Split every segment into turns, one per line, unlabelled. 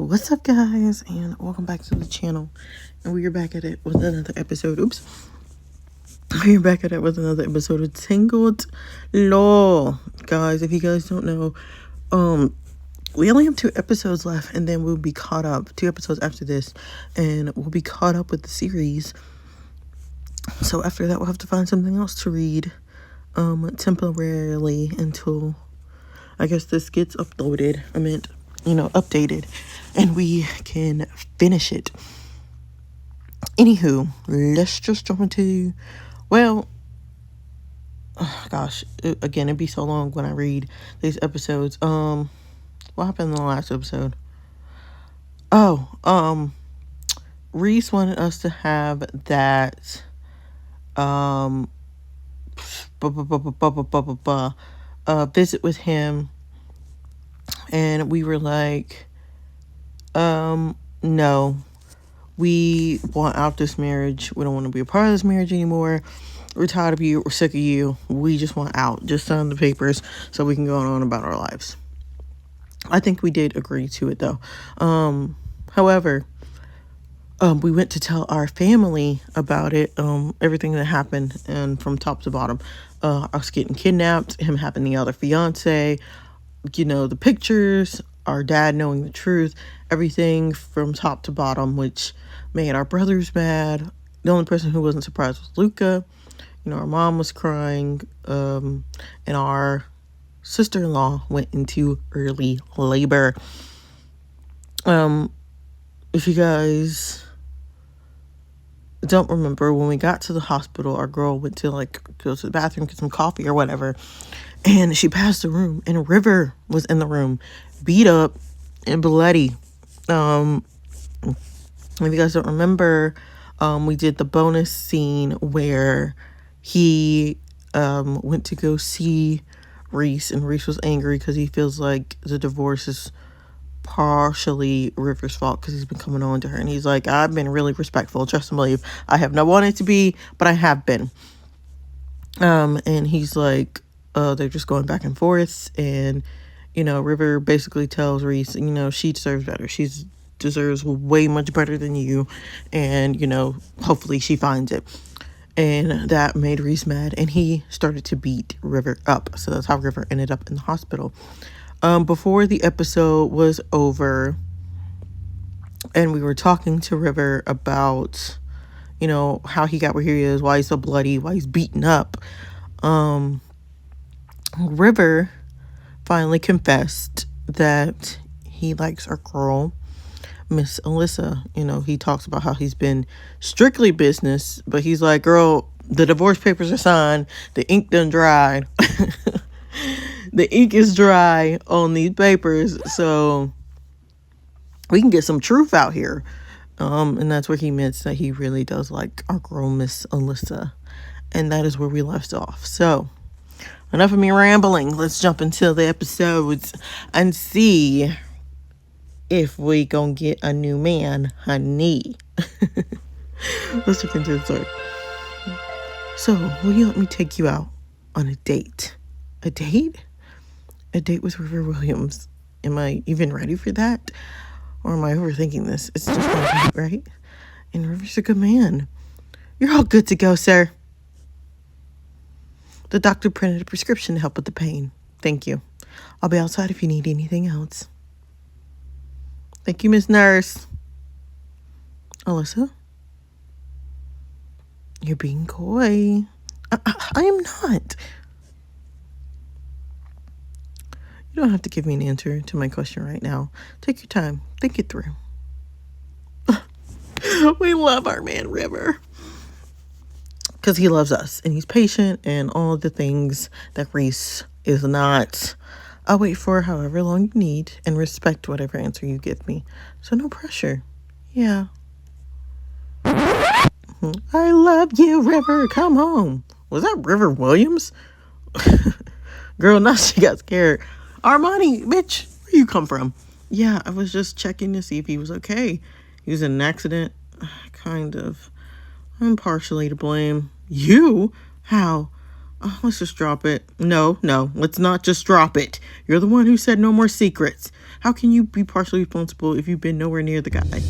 What's up, guys, and welcome back to the channel. And we are back at it with another episode. We're back at it with another episode of Tangled Law. Guys, if you guys don't know, we only have 2 episodes left, and then we'll be caught up. 2 episodes after this, and we'll be caught up with the series. So after that, we'll have to find something else to read, temporarily until I guess this gets uploaded. Updated, and we can finish it. Anywho, let's just jump into, it'd be so long when I read these episodes. What happened in the last episode? Reese wanted us to have that, visit with him, and we were like, no, we want out this marriage. We don't want to be a part of this marriage anymore. We're tired of you. We're sick of you. We just want out. Just sign the papers so we can go on about our lives. I think we did agree to it, though. However, we went to tell our family about it, everything that happened, and from top to bottom. Us getting kidnapped, him having the other fiance, the pictures, our dad knowing the truth, everything from top to bottom, which made our brothers mad. The only person who wasn't surprised was Luca. Our mom was crying, and our sister-in-law went into early labor. If you guys don't remember, when we got to the hospital, our girl went to go to the bathroom, get some coffee or whatever, and she passed the room, and River was in the room, beat up and bloody. If you guys don't remember, we did the bonus scene where he went to go see Reese, and Reese was angry because he feels like the divorce is partially River's fault because he's been coming on to her, and he's like, I've been really respectful, trust and believe. I have not wanted to be, but I have been. And he's like, they're just going back and forth, and River basically tells Reese, she deserves better. She deserves way much better than you, and hopefully she finds it. And that made Reese mad, and he started to beat River up. So that's how River ended up in the hospital. Before the episode was over, and we were talking to River about, how he got where he is, why he's so bloody, why he's beaten up. River finally confessed that he likes our girl, Miss Alyssa. He talks about how he's been strictly business, but he's like, girl, the divorce papers are signed, the ink done dried. The ink is dry on these papers, so we can get some truth out here. And that's where he admits that he really does like our girl, Miss Alyssa. And that is where we left off. So, enough of me rambling. Let's jump into the episodes and see if we gonna get a new man, honey. Let's jump into the story. So, will you let me take you out on a date? A date? A date with River Williams. Am I even ready for that? Or am I overthinking this? It's just one date, right? And River's a good man. You're all good to go, sir. The doctor printed a prescription to help with the pain. Thank you. I'll be outside if you need anything else. Thank you, Miss Nurse. Alyssa? You're being coy. I am not. You don't have to give me an answer to my question right now. Take your time. Think it through. We love our man, River. Because he loves us. And he's patient and all the things that Reese is not. I'll wait for however long you need and respect whatever answer you give me. So no pressure. Yeah. I love you, River. Come home. Was that River Williams? Girl, now she got scared. Armani, bitch, where you come from? Yeah, I was just checking to see if he was okay. He was in an accident. Kind of. I'm partially to blame. You? How? Let's just drop it. No, let's not just drop it. You're the one who said no more secrets. How can you be partially responsible if you've been nowhere near the guy?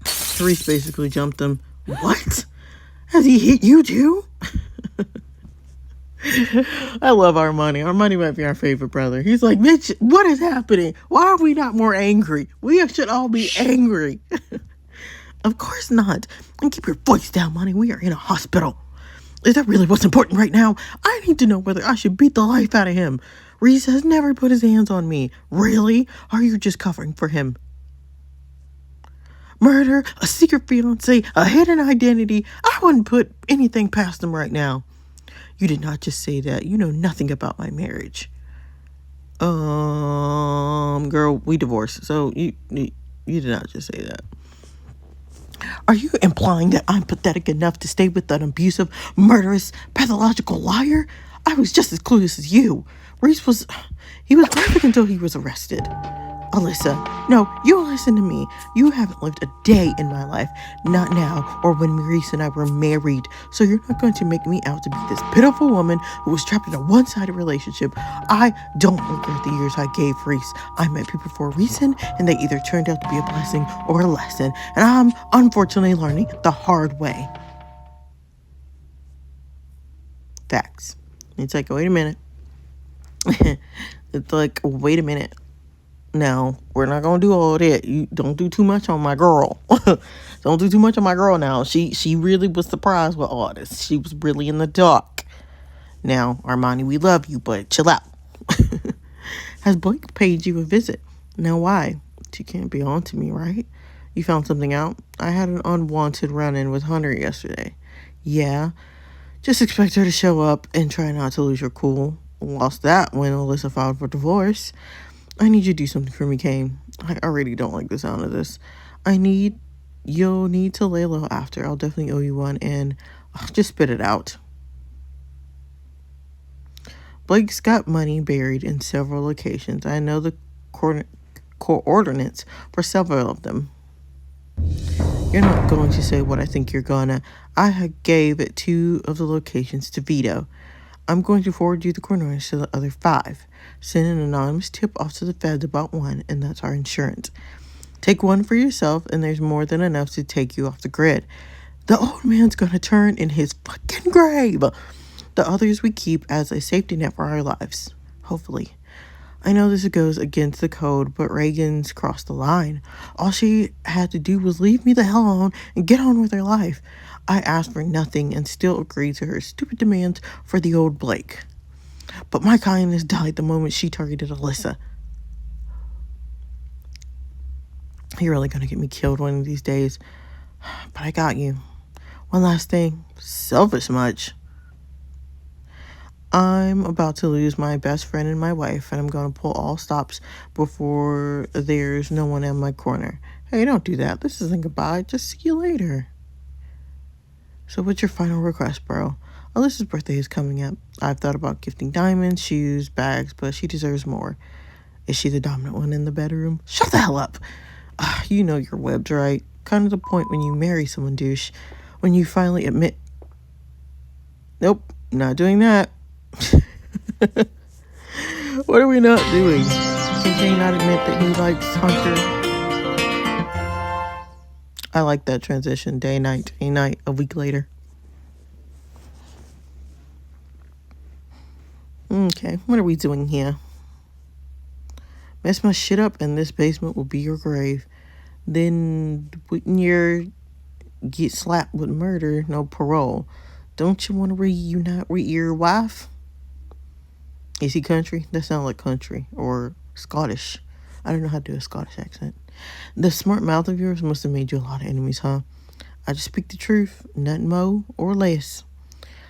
Therese basically jumped him. What? Has he hit you too? I love Armani. Armani might be our favorite brother. He's like, Mitch, what is happening? Why are we not more angry? We should all be angry. Of course not. And keep your voice down, Monty. We are in a hospital. Is that really what's important right now? I need to know whether I should beat the life out of him. Reese has never put his hands on me. Really? Are you just covering for him? Murder, a secret fiance, a hidden identity. I wouldn't put anything past him right now. You did not just say that. You know nothing about my marriage. Girl, we divorced. So you did not just say that. Are you implying that I'm pathetic enough to stay with an abusive, murderous, pathological liar? I was just as clueless as you. Reese was perfect until he was arrested. Alyssa, no, you listen to me. You haven't lived a day in my life. Not now or when Reese and I were married. So you're not going to make me out to be this pitiful woman who was trapped in a one-sided relationship. I don't regret the years I gave Reese. I met people for a reason, and they either turned out to be a blessing or a lesson. And I'm unfortunately learning the hard way. Facts. It's like, wait a minute. It's like, wait a minute. Now, we're not going to do all that. You don't do too much on my girl. Don't do too much on my girl now. She really was surprised with all this. She was really in the dark. Now, Armani, we love you, but chill out. Has Blake paid you a visit? Now, why? She can't be on to me, right? You found something out? I had an unwanted run-in with Hunter yesterday. Yeah. Just expect her to show up and try not to lose your cool. Lost that when Alyssa filed for divorce. I need you to do something for me, Kane. I already don't like the sound of this. You'll need to lay low after. I'll definitely owe you one, and just spit it out. Blake's got money buried in several locations. I know the coordinates for several of them. You're not going to say what I think you're gonna. I gave 2 of the locations to Vito. I'm going to forward you the coordinates to the other 5. Send an anonymous tip off to the feds about 1, and that's our insurance. Take 1 for yourself, and there's more than enough to take you off the grid. The old man's gonna turn in his fucking grave. The others we keep as a safety net for our lives. Hopefully. I know this goes against the code, but Reagan's crossed the line. All she had to do was leave me the hell alone and get on with her life. I asked for nothing and still agreed to her stupid demands for the old Blake. But my kindness died the moment she targeted Alyssa. You're really gonna get me killed one of these days. But I got you. One last thing. Selfish much. I'm about to lose my best friend and my wife, and I'm gonna pull all stops before there's no one in my corner. Hey, don't do that. This isn't goodbye. Just see you later. So what's your final request, bro? Alyssa's birthday is coming up. I've thought about gifting diamonds, shoes, bags, but she deserves more. Is she the dominant one in the bedroom? Shut the hell up. You know your webs, right? Kind of the point when you marry someone, douche. When you finally admit... Nope, not doing that. What are we not doing? Can Kane not admit that he likes Hunter? I like that transition. Day, night, a week later. Okay, what are we doing here? Mess my shit up and this basement will be your grave. Then wouldn't you get slapped with murder, no parole? Don't you want to reunite with your wife? Is he country? That sounds like country. Or Scottish. I don't know how to do a Scottish accent. The smart mouth of yours must have made you a lot of enemies, huh? I just speak the truth. Nothing more or less.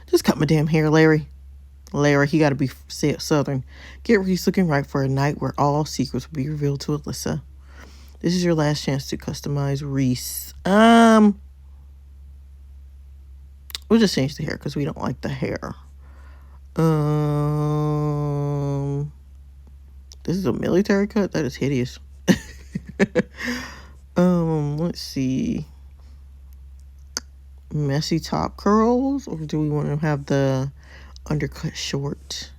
Just cut my damn hair, Larry. Larry, he gotta be southern. Get Reese looking right for a night where all secrets will be revealed to Alyssa. This is your last chance to customize Reese. We'll just change the hair because we don't like the hair. This is a military cut? That is hideous. Let's see. messy top curls, or do we want to have the undercut short?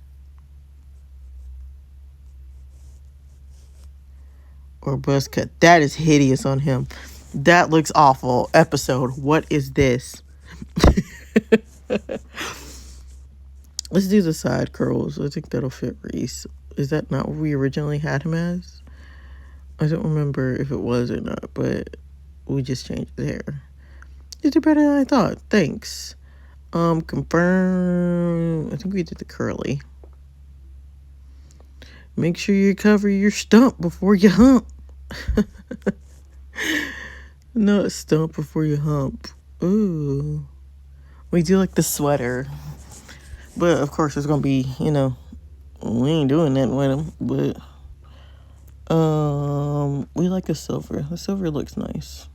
Or buzz cut? That is hideous on him. That looks awful. Episode, what is this? Let's do the side curls. I think that'll fit Reese. Is that not what we originally had him as? I don't remember if it was or not, but we just changed his hair. You did better than I thought. Thanks. Confirm. I think we did the curly. Make sure you cover your stump before you hump. Not stump before you hump. Ooh. We do like the sweater. But of course it's gonna be, we ain't doing that with him. But we like a silver. The silver looks nice.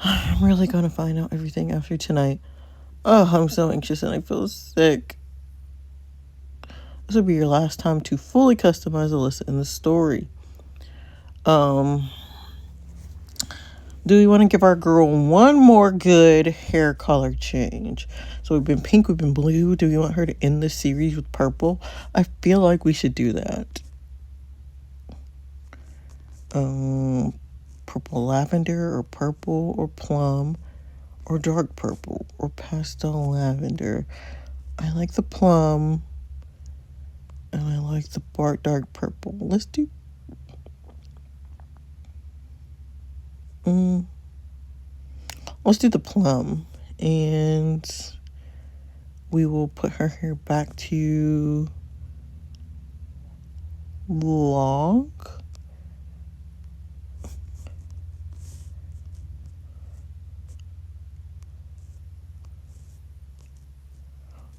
I'm really gonna find out everything after tonight. Oh, I'm so anxious and I feel sick. This will be your last time to fully customize Alyssa in the story. Do we want to give our girl one more good hair color change? So we've been pink, we've been blue. Do we want her to end the series with purple? I feel like we should do that. Purple lavender or purple or plum or dark purple or pastel lavender. I like the plum and I like the dark purple. Let's do the plum, and we will put her hair back to long.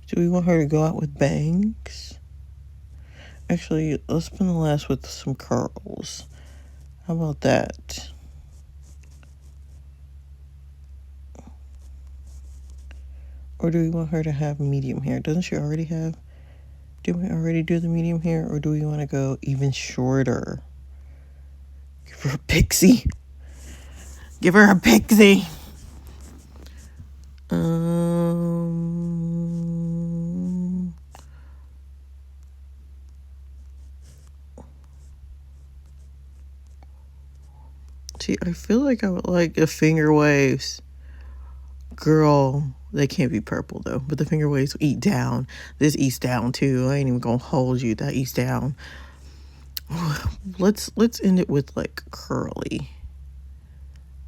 Do we want her to go out with bangs? Actually, let's spend the last with some curls. How about that? Or do we want her to have medium hair? Doesn't she already have? Did we already do the medium hair? Or do we want to go even shorter? Give her a pixie. Give her a pixie. See, I feel like I would like a finger waves. Girl, they can't be purple though, but the finger waves eat down. This eats down too. I ain't even gonna hold you. That eats down. Let's end it with like curly.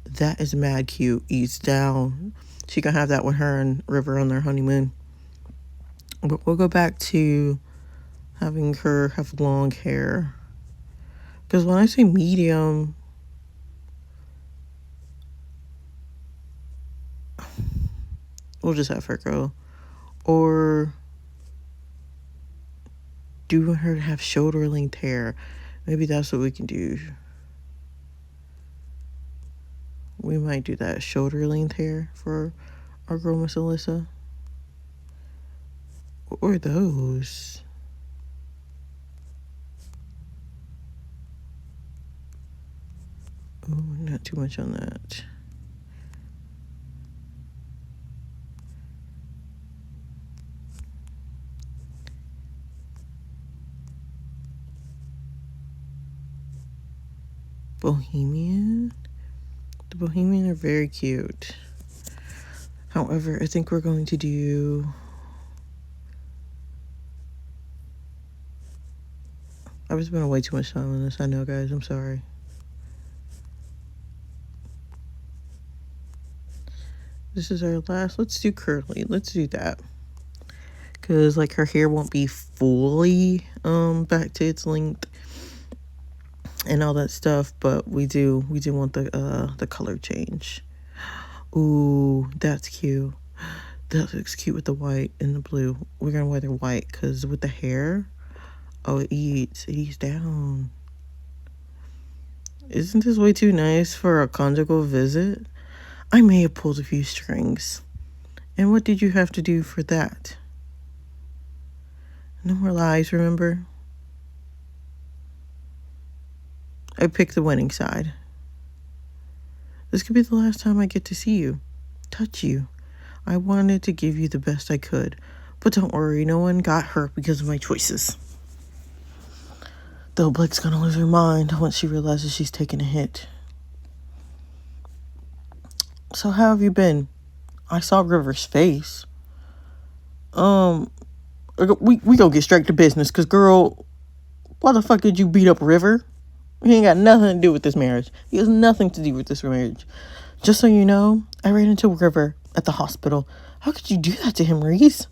That is mad cute. Eats down. She can have that with her and River on their honeymoon. But we'll go back to having her have long hair. Because when I say medium, we'll just have her go. Or do you want her to have shoulder length hair? Maybe that's what we can do. We might do that shoulder length hair for our girl Miss Alyssa. What were those? Oh, not too much on that. Bohemian. The Bohemian are very cute. However, I think we're going to do... I've spent way too much time on this. I know, guys. I'm sorry. This is our last. Let's do curly. Let's do that. Because, like, her hair won't be fully back to its length and all that stuff, but we do want the color change. Ooh, that's cute. That looks cute with the white and the blue. We're gonna wear the white because with the hair, oh, it eats down. Isn't this way too nice for a conjugal visit? I may have pulled a few strings. And what did you have to do for that? No more lies, remember? I picked the winning side. This could be the last time I get to see you, touch you. I wanted to give you the best I could. But don't worry, no one got hurt because of my choices. Though Blake's gonna lose her mind once she realizes she's taken a hit. So how have you been? I saw River's face. We gonna get straight to business, cause girl, why the fuck did you beat up River? He ain't got nothing to do with this marriage. He has nothing to do with this marriage. Just so you know, I ran into River at the hospital. How could you do that to him, Reese?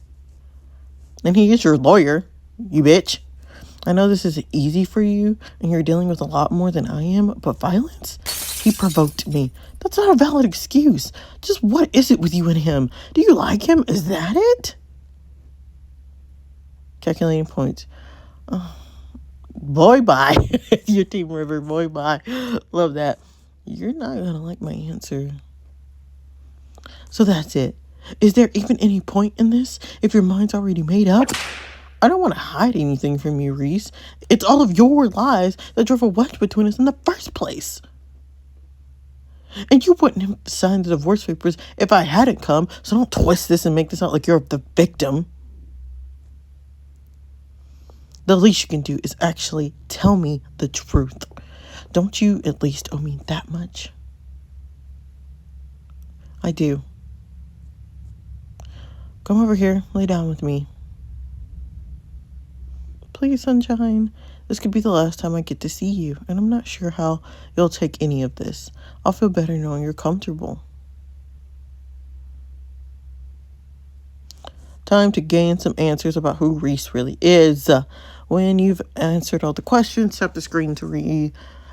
And he is your lawyer, you bitch. I know this isn't easy for you, and you're dealing with a lot more than I am, but violence? He provoked me. That's not a valid excuse. Just what is it with you and him? Do you like him? Is that it? Calculating points. Boy, bye. Your team, River. Boy, bye. Love that. You're not going to like my answer. So that's it. Is there even any point in this if your mind's already made up? I don't want to hide anything from you, Reese. It's all of your lies that drove a wedge between us in the first place. And you wouldn't have signed the divorce papers if I hadn't come, so don't twist this and make this out like you're the victim. The least you can do is actually tell me the truth. Don't you at least owe me that much? I do. Come over here, lay down with me. Please, sunshine. This could be the last time I get to see you, and I'm not sure how you'll take any of this. I'll feel better knowing you're comfortable. Time to gain some answers about who Reese really is. When you've answered all the questions, tap the screen to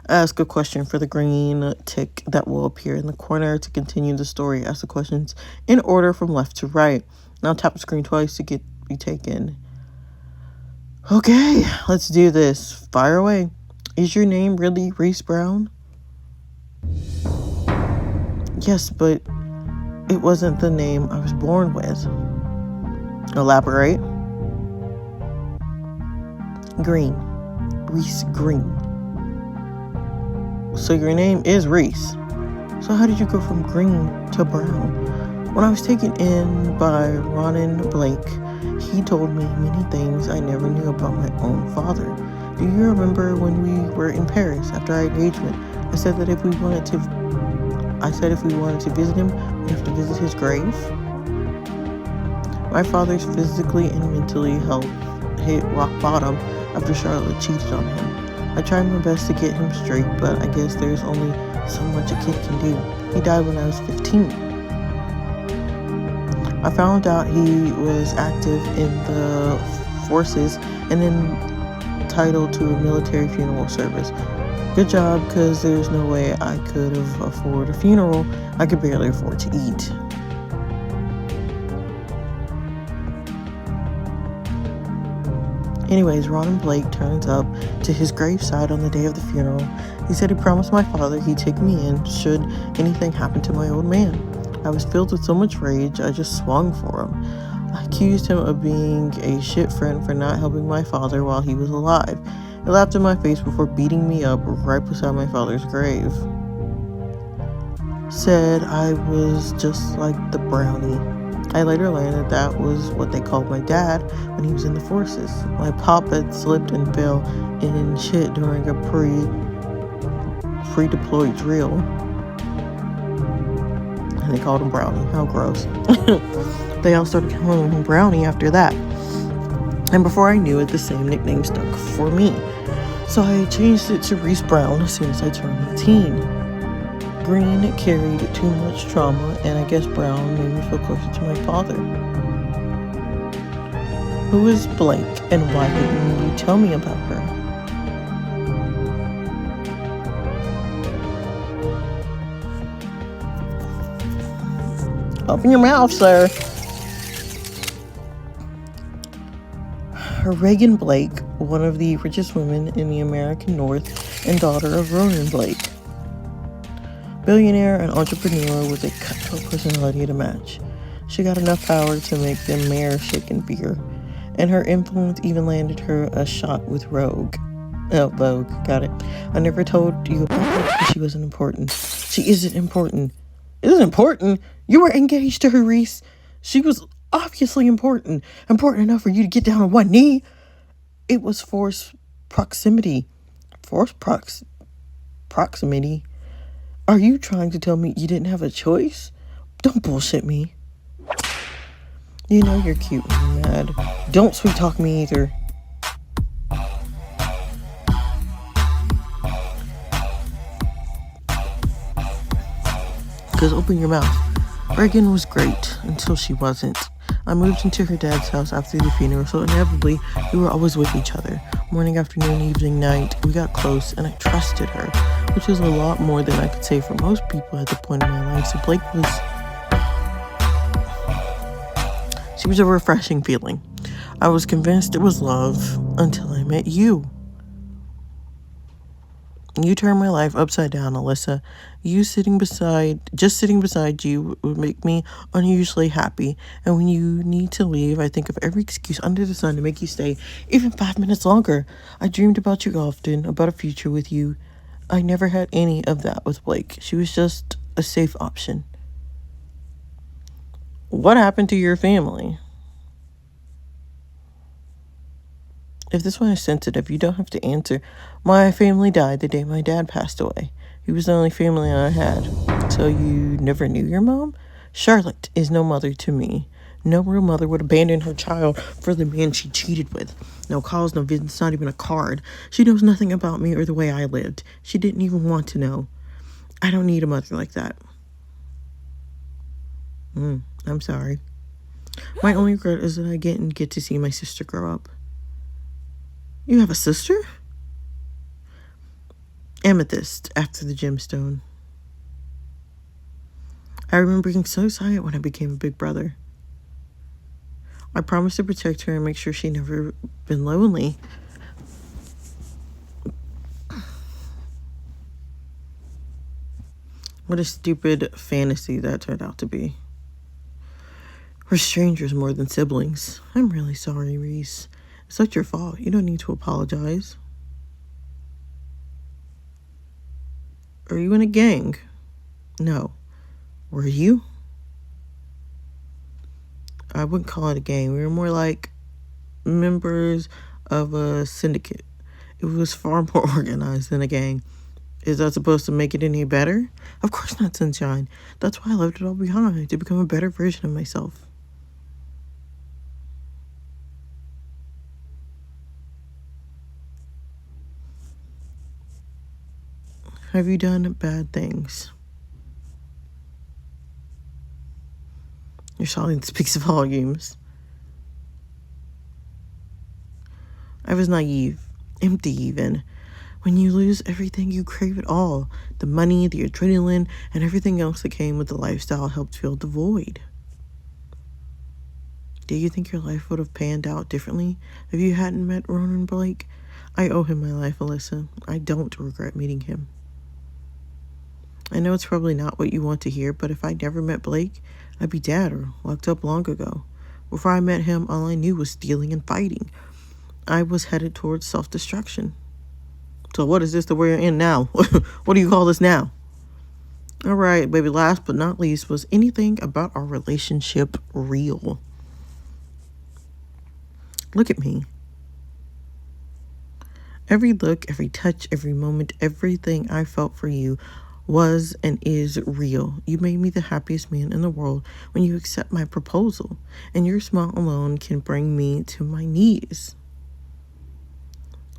ask a question for the green tick that will appear in the corner. To continue the story, ask the questions in order from left to right. Now tap the screen twice to be taken. Okay, let's do this. Fire away. Is your name really Reese Brown? Yes, but it wasn't the name I was born with. Elaborate. Green. Reese Green. So your name is Reese. So how did you go from green to brown? When I was taken in by Ronan Blake, he told me many things I never knew about my own father. Do you remember when we were in Paris after our engagement? I said if we wanted to visit him, we'd have to visit his grave. My father's physically and mentally hit rock bottom after Charlotte cheated on him. I tried my best to get him straight, but I guess there's only so much a kid can do. He died when I was 15. I found out he was active in the forces and entitled to a military funeral service. Good job, because there's no way I could have afforded a funeral. I could barely afford to eat. Anyways, Ronan Blake turns up to his graveside on the day of the funeral. He said he promised my father he'd take me in should anything happen to my old man. I was filled with so much rage, I just swung for him. I accused him of being a shit friend for not helping my father while he was alive. He laughed in my face before beating me up right beside my father's grave. Said I was just like the brownie. I later learned that was what they called my dad when he was in the forces. My pop had slipped and fell in shit during a pre-deployed drill. And they called him Brownie. How gross. They all started calling him Brownie after that. And before I knew it, the same nickname stuck for me. So I changed it to Reese Brown as soon as I turned 18. Green carried too much trauma, and I guess Brown made me feel closer to my father. Who is Blake, and why didn't you tell me about her? Open your mouth, sir. Reagan Blake, one of the richest women in the American North and daughter of Ronan Blake. Billionaire and entrepreneur with a cutthroat personality to match. She got enough power to make the mayor shake in fear, and her influence even landed her a shot with Rogue. Oh, Vogue. Got it. I never told you about her because she wasn't important. She isn't important. It isn't important. You were engaged to her, Reese. She was obviously important. Important enough for you to get down on one knee. It was forced proximity. Forced proximity? Are you trying to tell me you didn't have a choice? Don't bullshit me. You know you're cute when you're mad. Don't sweet talk me either. Because open your mouth. Reagan was great until she wasn't. I moved into her dad's house after the funeral, so inevitably we were always with each other. Morning, afternoon, evening, night. We got close, and I trusted her, which was a lot more than I could say for most people at the point in my life. So Blake was... She was a refreshing feeling. I was convinced it was love until I met you. You turned my life upside down, Alyssa. Just sitting beside you would make me unusually happy. And when you need to leave, I think of every excuse under the sun to make you stay even 5 minutes longer. I dreamed about you often, about a future with you. I never had any of that with Blake. She was just a safe option. What happened to your family? If this one is sensitive, you don't have to answer. My family died the day my dad passed away. He was the only family I had. So you never knew your mom? Charlotte is no mother to me. No real mother would abandon her child for the man she cheated with. No calls, no visits, not even a card. She knows nothing about me or the way I lived. She didn't even want to know. I don't need a mother like that. I'm sorry. My only regret is that I didn't get to see my sister grow up. You have a sister? Amethyst, after the gemstone. I remember being so excited when I became a big brother. I promised to protect her and make sure she never been lonely. What a stupid fantasy that turned out to be. We're strangers more than siblings. I'm really sorry, Reese. It's not your fault. You don't need to apologize. Are you in a gang? No. Were you? I wouldn't call it a gang. We were more like members of a syndicate. It was far more organized than a gang. Is that supposed to make it any better? Of course not, sunshine. That's why I left it all behind, to become a better version of myself. Have you done bad things? Your silence speaks volumes. I was naive, empty even. When you lose everything, you crave it all. The money, the adrenaline, and everything else that came with the lifestyle helped fill the void. Do you think your life would have panned out differently if you hadn't met Ronan Blake? I owe him my life, Alyssa. I don't regret meeting him. I know it's probably not what you want to hear, but if I never met Blake, I'd be dead or locked up long ago. Before I met him, all I knew was stealing and fighting. I was headed towards self-destruction. So what is this that we're in now? What do you call this now? All right, baby, last but not least, was anything about our relationship real? Look at me. Every look, every touch, every moment, everything I felt for you was and is real. You made me the happiest man in the world when you accept my proposal, and your smile alone can bring me to my knees.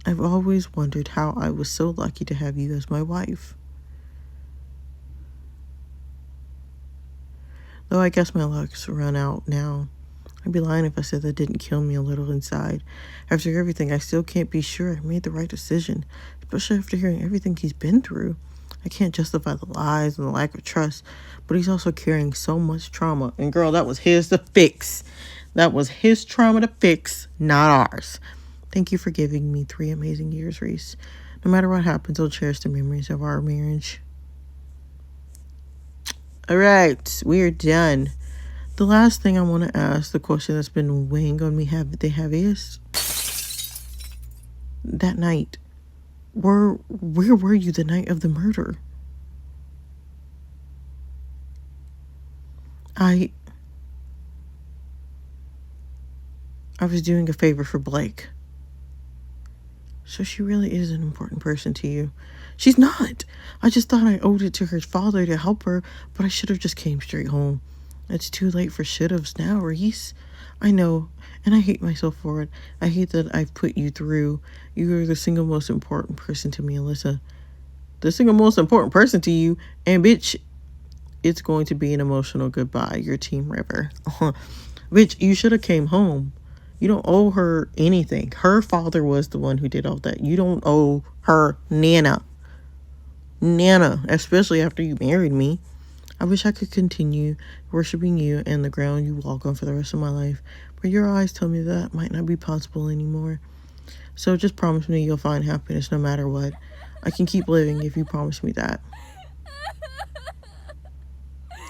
I've always wondered how I was so lucky to have you as my wife. Though I guess my luck's run out now. I'd be lying if I said that didn't kill me a little inside. After everything, I still can't be sure I made the right decision, especially after hearing everything he's been through. I can't justify the lies and the lack of trust, but he's also carrying so much trauma. And girl, that was his to fix. That was his trauma to fix, not ours. Thank you for giving me 3 amazing years, Reese. No matter what happens, I'll cherish the memories of our marriage. All right, we're done. The last thing I want to ask, the question that's been weighing on me, is that night. where were you the night of the murder? I was doing a favor for Blake. So she really is an important person to you. She's not. I just thought I owed it to her father to help her, but I should have just came straight home. It's too late for should-haves now, Reese. I know, and I hate myself for it. I hate that I've put you through. You are the single most important person to me, Alyssa. The single most important person to you, and bitch, it's going to be an emotional goodbye. Your Team River. Bitch, you should have came home. You don't owe her anything. Her father was the one who did all that. You don't owe her Nana. Nana, especially after you married me. I wish I could continue worshiping you and the ground you walk on for the rest of my life, but your eyes tell me that might not be possible anymore. So just promise me you'll find happiness no matter what. I can keep living if you promise me that.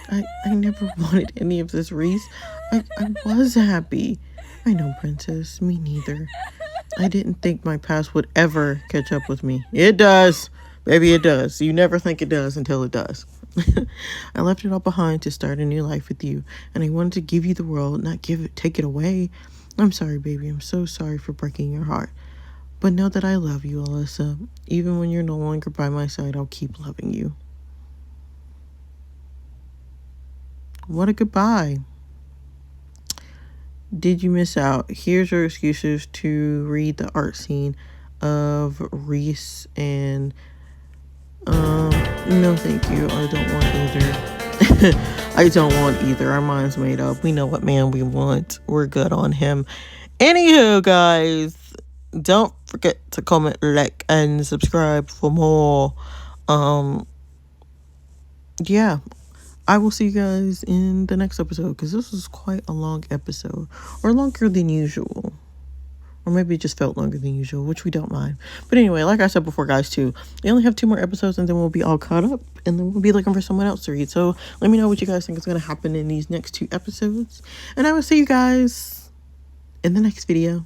I never wanted any of this, Reese. I was happy. I know, Princess. Me neither. I didn't think my past would ever catch up with me. It does. Baby, it does. You never think it does until it does. I left it all behind to start a new life with you, and I wanted to give you the world, not take it away. I'm sorry, baby. I'm so sorry for breaking your heart. But know that I love you, Alyssa. Even when you're no longer by my side, I'll keep loving you. What a goodbye. Did you miss out? Here's your excuses to read the art scene of Reese and no thank you. I don't want either. I don't want either. Our mind's made up. We know what man we want. We're good on him. Anywho, guys, don't forget to comment, like, and subscribe for more. Yeah, I will see you guys in the next episode, because this was quite a long episode, or longer than usual. Or maybe it just felt longer than usual, which we don't mind. But anyway, like I said before, guys, too, we only have 2 more episodes, and then we'll be all caught up, and then we'll be looking for someone else to read. So let me know what you guys think is going to happen in these next 2 episodes, and I will see you guys in the next video.